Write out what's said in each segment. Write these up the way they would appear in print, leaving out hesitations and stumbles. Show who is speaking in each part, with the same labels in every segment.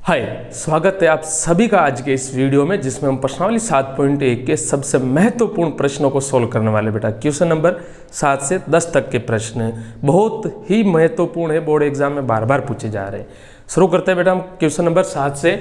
Speaker 1: हाय, स्वागत है आप सभी का आज के इस वीडियो में, जिसमें हम प्रश्नावली 7.1 के सबसे महत्वपूर्ण प्रश्नों को सोल्व करने वाले। बेटा क्वेश्चन नंबर 7 से 10 तक के प्रश्न हैं, बहुत ही महत्वपूर्ण है, बोर्ड एग्जाम में बार बार पूछे जा रहे हैं। शुरू करते हैं बेटा हम क्वेश्चन नंबर 7 से।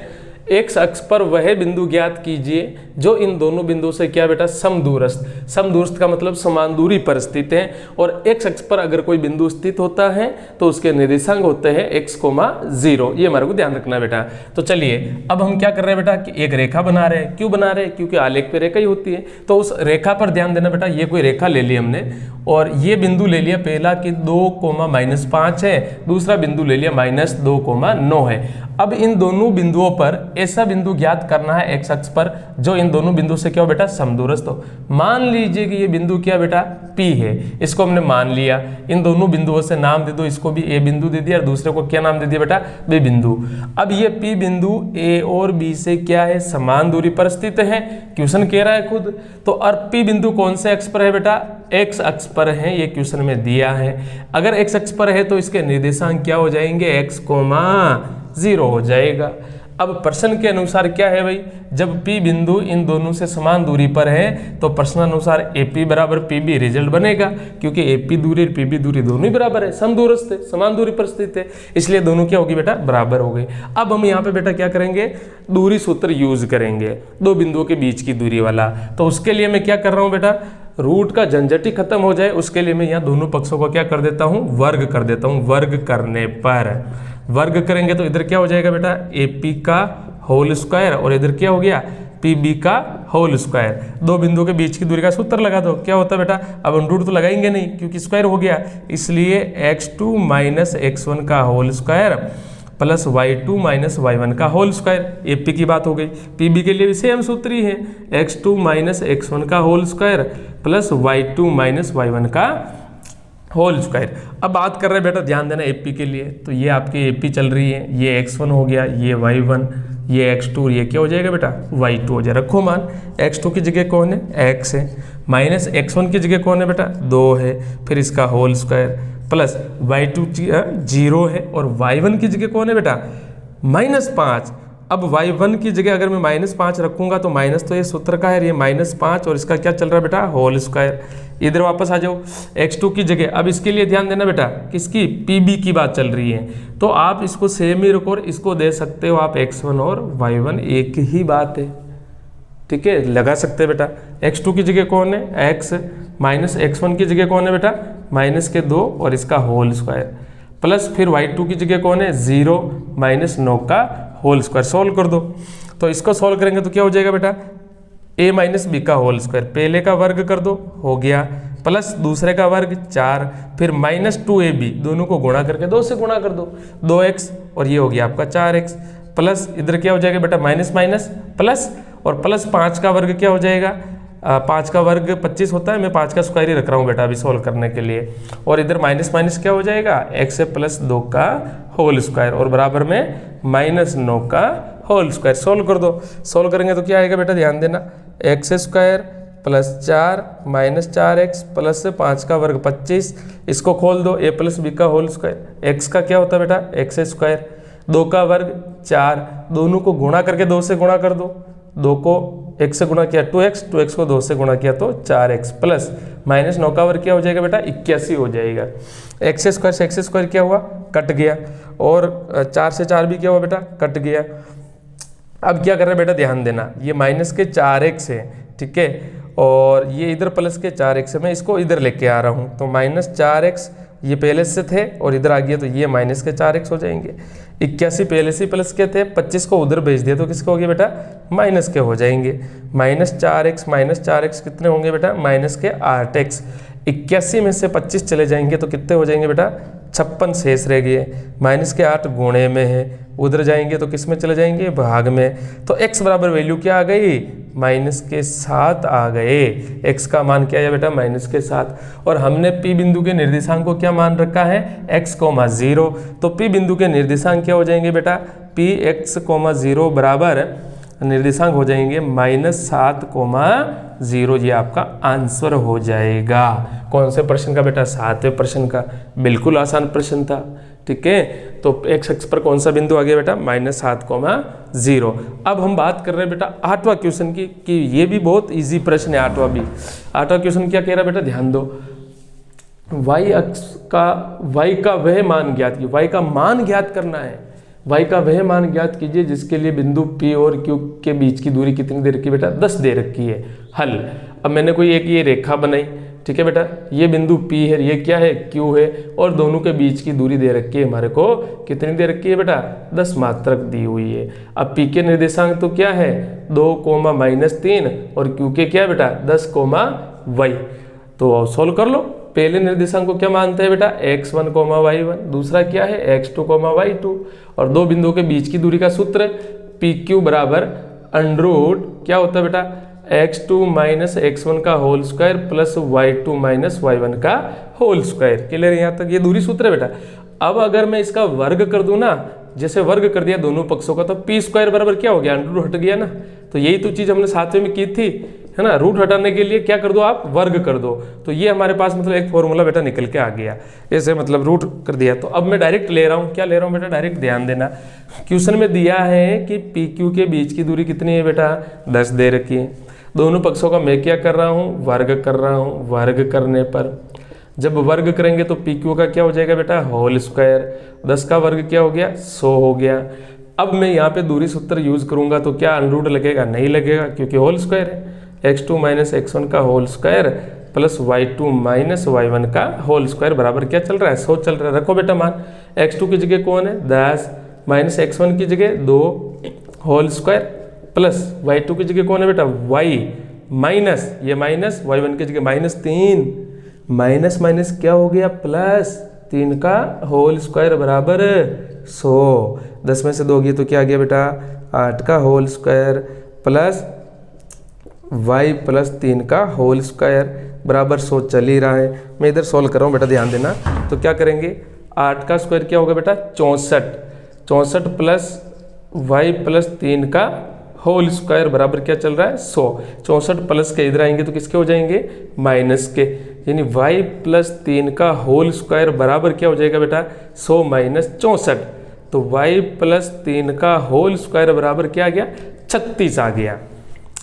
Speaker 1: एक्स अक्ष पर वह बिंदु ज्ञात कीजिए जो इन दोनों बिंदुओं से क्या बेटा समदूरस्थ। समदूरस्थ का मतलब समान दूरी पर स्थित है, और एक्स अक्ष पर अगर कोई बिंदु स्थित होता है तो उसके निर्देशांक होते हैं x,0। ये हमारे को ध्यान रखना बेटा। तो चलिए अब हम क्या कर रहे हैं बेटा कि एक रेखा बना रहे हैं। क्यों बना रहे हैं? क्योंकि आलेख पे रेखा ही होती है, तो उस रेखा पर ध्यान देना बेटा। ये कोई रेखा ले ली हमने और ये बिंदु ले लिया पहला कि 2,-5 है, दूसरा बिंदु ले लिया -2,9 है। अब इन दोनों बिंदुओं पर ऐसा बिंदु ज्ञात करना है एक्स अक्ष पर जो इन दोनों बिंदु से क्या हो बेटा समदूरस्थ हो। मान लीजिए कि ये बिंदु क्या बेटा P है, इसको हमने मान लिया। इन दोनों बिंदुओं से नाम दे दो, इसको भी A बिंदु दे दिया और दूसरे को क्या नाम दे दिया बेटा B बिंदु। अब ये P बिंदु A और B से क्या है समान दूरी पर स्थित है, क्वेश्चन कह रहा है खुद। तो और P बिंदु कौन से अक्ष पर है बेटा? एक्स अक्ष पर है, ये क्वेश्चन में दिया है। अगर एक्स अक्ष पर है तो इसके निर्देशांक क्या हो जाएंगे? x,0 हो जाएगा। अब प्रश्न के अनुसार क्या है भाई, जब P बिंदु इन दोनों से समान दूरी पर है तो प्रश्न अनुसार AP बराबर PB रिजल्ट बनेगा, क्योंकि AP दूरी और PB दूरी दोनों ही बराबर है, समदूरस्थ है, समान दूरी पर स्थित है, इसलिए दोनों क्या होगी बेटा बराबर हो गई। अब हम यहाँ पे बेटा क्या करेंगे, दूरी सूत्र यूज करेंगे, दो बिंदुओं के बीच की दूरी वाला। तो उसके लिए मैं क्या कर रहा हूँ बेटा, रूट का झंझट ही खत्म हो जाए उसके लिए मैं यहाँ दोनों पक्षों को क्या कर देता हूँ, वर्ग कर देता हूँ। वर्ग करने पर वर्ग करेंगे तो इधर क्या हो जाएगा बेटा AP का होल स्क्वायर और इधर क्या हो गया PB का होल स्क्वायर। दो बिंदुओं के बीच की दूरी का सूत्र लगा दो, क्या होता है बेटा, अब हम रूट तो लगाएंगे नहीं क्योंकि स्क्वायर हो गया, इसलिए x2 - x1 का whole square plus y2 - y1 का होल स्क्वायर। AP की बात हो गई। PB के लिए भी सेम सूत्र ही है, x2 - x1 का whole square plus y2 - y1 का होल स्क्वायर। अब बात कर रहे हैं बेटा, ध्यान देना AP के लिए, तो ये आपकी AP चल रही है, ये x1 हो गया, ये y1, ये x2, ये क्या हो जाएगा बेटा y2 हो जाएगा। रखो मान, x2 की जगह कौन है x है, माइनस x1 की जगह कौन है बेटा 2 है, फिर इसका होल स्क्वायर प्लस y2 0 है और y1 की जगह कौन है बेटा -5। अब y1 की जगह अगर मैं -5 रखूंगा तो माइनस तो ये सूत्र का है, ये -5 और इसका क्या चल रहा है बेटा होल स्क्वायर। इधर वापस आ जाओ x2 की जगह। अब इसके लिए ध्यान देना बेटा, किसकी PB की बात चल रही है, तो आप इसको सेम ही रखो और इसको दे सकते हो आप x1 और y1 एक ही बात है, ठीक है, लगा सकते हैं बेटा। x2 की जगह कौन है x, माइनस x1 की जगह कौन है बेटा -2 और इसका होल स्क्वायर प्लस फिर y2 की जगह कौन है 0 -9 का होल स्क्वायर। सोल्व कर दो, तो इसको सोल्व करेंगे तो क्या हो जाएगा बेटा A - B का होल स्क्वायर, पहले का वर्ग कर दो हो गया, प्लस दूसरे का वर्ग 4, फिर -2AB, दोनों को गुणा करके 2 से गुणा कर दो 2x और ये हो गया आपका 4x, प्लस इधर क्या हो जाएगा बेटा माइनस माइनस प्लस, और प्लस 5 का वर्ग क्या हो जाएगा 5 का वर्ग 25 होता है, मैं 5 का स्क्वायर ही रख रहा हूँ बेटा अभी सोल्व करने के लिए, और इधर माइनस माइनस क्या हो जाएगा x + 2 का होल स्क्वायर और बराबर में -9 का होल स्क्वायर। सोल्व कर दो, सोल्व करेंगे तो क्या आएगा बेटा ध्यान देना, x² + 4 - 4x प्लस 5 का वर्ग 25, इसको खोल दो A + B का होल स्क्वायर। x का क्या होता है बेटा x², 2 का वर्ग 4, दोनों को गुणा करके 2 से गुणा कर दो, 2 को 1 से गुणा किया 2x, 2x को 2 से गुणा किया तो 4x प्लस -9 का वर्ग क्या हो जाएगा बेटा 81 हो जाएगा। x² से x² क्या हुआ कट गया, और 4 से 4 भी क्या हुआ बेटा कट गया। अब क्या कर रहे हैं बेटा ध्यान देना, ये -4x है, ठीक है, और ये इधर प्लस के 4x है, मैं इसको इधर लेके आ रहा हूँ, तो -4x ये पहले से थे और इधर आ गया तो ये -4x हो जाएंगे। 81 पहले से प्लस के थे, 25 को उधर भेज दिया तो किसके हो गए बेटा माइनस के हो जाएंगे। -4x कितने होंगे बेटा -8x। 81 में से 25 चले जाएंगे तो कितने हो जाएंगे बेटा 56 शेष रह गए, -8 गुणे में है, उधर जाएंगे तो किस में चले जाएंगे भाग में, तो x बराबर वैल्यू क्या आ गई -7 आ गए। x का मान क्या है बेटा -7, और हमने P बिंदु के निर्देशांक को क्या मान रखा है x,0, तो P बिंदु के निर्देशांक क्या हो जाएंगे बेटा Px,0 बराबर निर्देशांक हो जाएंगे -7,0। ये आपका आंसर हो जाएगा। कौन से प्रश्न का बेटा? 7वें प्रश्न का। बिल्कुल आसान प्रश्न था। ठीक है, तो x अक्ष पर कौन सा बिंदु आ गया बेटा? -7,0। अब हम बात कर रहे हैं बेटा 8वां क्वेश्चन की, कि ये भी बहुत इजी प्रश्न है 8वां भी। 8वां क्वेश्चन क्या कह रहा है बेटा? ध्यान दो। y अक्ष का y का वह मान ज्ञात कीजिए। y का मान ज्ञात करना है। y का वह मान ज्ञात कीजिए जिसके लिए बिंदु P और Q के बीच की दूरी कितनी दे रखी है बेटा? 10 दे रखी है। हल। अब मैंने कोई एक ये रेखा बनाई, ठीक है बेटा, ये बिंदु P है, ये क्या है? Q है, और दोनों के बीच की दूरी दे रखी है हमारे को। कितनी दे रखी है बेटा? 10 मात्रक दी हुई है। अब P के निर्देशांक तो क्या है? 2,-3, और Q के क्या है बेटा? 10,y। तो सॉल्व कर लो। पहले निर्देशांक को क्या मानते हैं बेटा? x1, y1। दूसरा क्या है? x2, y2। और दो बिंदुओं के बीच की दूरी का सूत्र PQ बराबर अंडररूट क्या होता है बेटा? x2 माइनस x1 का whole square plus y2 minus y1 का होल स्क्वायर। क्लियर है यहाँ तक? ये दूरी सूत्र है बेटा। अब अगर मैं इसका वर्ग कर दूं ना, जैसे वर्ग कर दिया दोनों पक्षों का, तो पी स्क्वायर बराबर क्या हो गया? अंडर हट गया ना। तो यही तो चीज़ हमने 7वें में की थी, है ना। रूट हटाने के लिए क्या कर दो आप? वर्ग कर दो। तो ये हमारे पास मतलब एक फॉर्मूला बेटा निकल के आ गया। ऐसे मतलब रूट कर दिया। तो अब मैं डायरेक्ट ले रहा हूँ। क्या ले रहा हूँ बेटा? डायरेक्ट ध्यान देना। क्वेश्चन में दिया है कि पी क्यू के बीच की दूरी कितनी है बेटा? 10 दे रखी है। दोनों पक्षों का मैं क्या कर रहा हूँ? वर्ग कर रहा हूँ। वर्ग करने पर जब वर्ग करेंगे तो पी क्यू का क्या हो जाएगा बेटा? Whole square. 10 का वर्ग क्या हो गया? 100 हो गया। अब मैं यहाँ पे दूरी सूत्र यूज करूंगा तो क्या अनरूट लगेगा? नहीं लगेगा, क्योंकि होल स्क्वायर है। x2 माइनस x1 का whole square plus y2 minus y1 का होल स्क्वायर बराबर क्या चल रहा है? 100 चल रहा है। रखो बेटा मान। x2 की जगह कौन है? 10 माइनस x1 की जगह 2 होल स्क्वायर प्लस y2 की जगह कौन है बेटा? y माइनस, ये माइनस, y1 की जगह -3 माइनस माइनस क्या हो गया? प्लस 3 का होल स्क्वायर बराबर 100। 10 में से 2 गया तो क्या आ गया बेटा? 8 का whole square plus y plus 3 का होल स्क्वायर बराबर 100 चल ही रहा है। मैं इधर सॉल्व कर रहा हूँ बेटा, ध्यान देना। तो क्या करेंगे? 8 का स्क्वायर क्या होगा बेटा? 64 प्लस y प्लस 3 का होल स्क्वायर बराबर क्या चल रहा है? 100। 64 प्लस के इधर आएंगे तो किसके हो जाएंगे? माइनस के। यानी y प्लस 3 का होल स्क्वायर बराबर क्या हो जाएगा बेटा? 100 माइनस 64। तो y प्लस 3 का होल स्क्वायर बराबर क्या आ गया? 36 आ गया।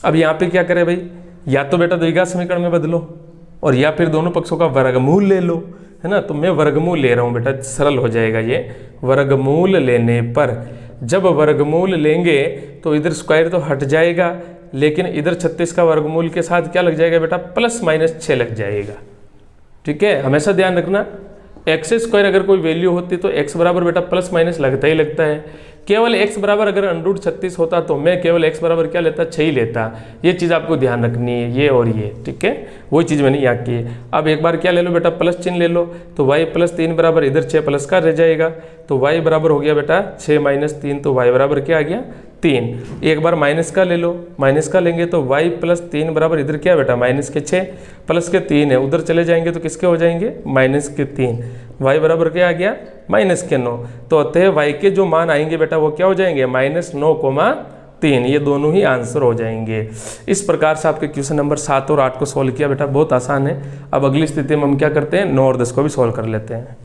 Speaker 1: अब यहाँ पे क्या करें भाई? या तो बेटा द्विघात समीकरण में बदलो, और या फिर दोनों पक्षों का वर्गमूल ले लो, है ना। तो मैं वर्गमूल ले रहा हूँ बेटा, सरल हो जाएगा ये। वर्गमूल लेने पर जब वर्गमूल लेंगे तो इधर स्क्वायर तो हट जाएगा, लेकिन इधर 36 का वर्गमूल के साथ क्या लग जाएगा बेटा? प्लस माइनस 6 लग जाएगा। ठीक है, हमेशा ध्यान रखना। एक्स स्क्वायर अगर कोई वैल्यू होती तो एक्स बराबर बेटा प्लस माइनस लगता ही लगता है। केवल x बराबर अगर अंडरूट 36 होता तो मैं केवल x बराबर क्या लेता? 6 ही लेता। ये चीज़ आपको ध्यान रखनी है, ये और ये। ठीक है, वही चीज़ मैंने यहाँ की है। अब एक बार क्या ले लो बेटा? प्लस चिन्ह ले लो। तो y प्लस 3 बराबर इधर 6 प्लस का रह जाएगा। तो y बराबर हो गया बेटा 6 माइनस 3, तो y बराबर क्या आ गया? 3। एक बार माइनस का ले लो। माइनस का लेंगे तो y प्लस 3 बराबर इधर क्या बेटा? माइनस के 6 प्लस के 3 है। उधर चले जाएंगे तो किसके हो जाएंगे? माइनस के 3। y बराबर क्या आ गया? माइनस के 9। तो अतः y के जो मान आएंगे बेटा वो क्या हो जाएंगे? -9,3। ये दोनों ही आंसर हो जाएंगे। इस प्रकार से आपके क्वेश्चन नंबर 7 और 8 को सॉल्व किया बेटा, बहुत आसान है। अब अगली स्थिति में हम क्या करते हैं? 9 और 10 को भी सॉल्व कर लेते हैं।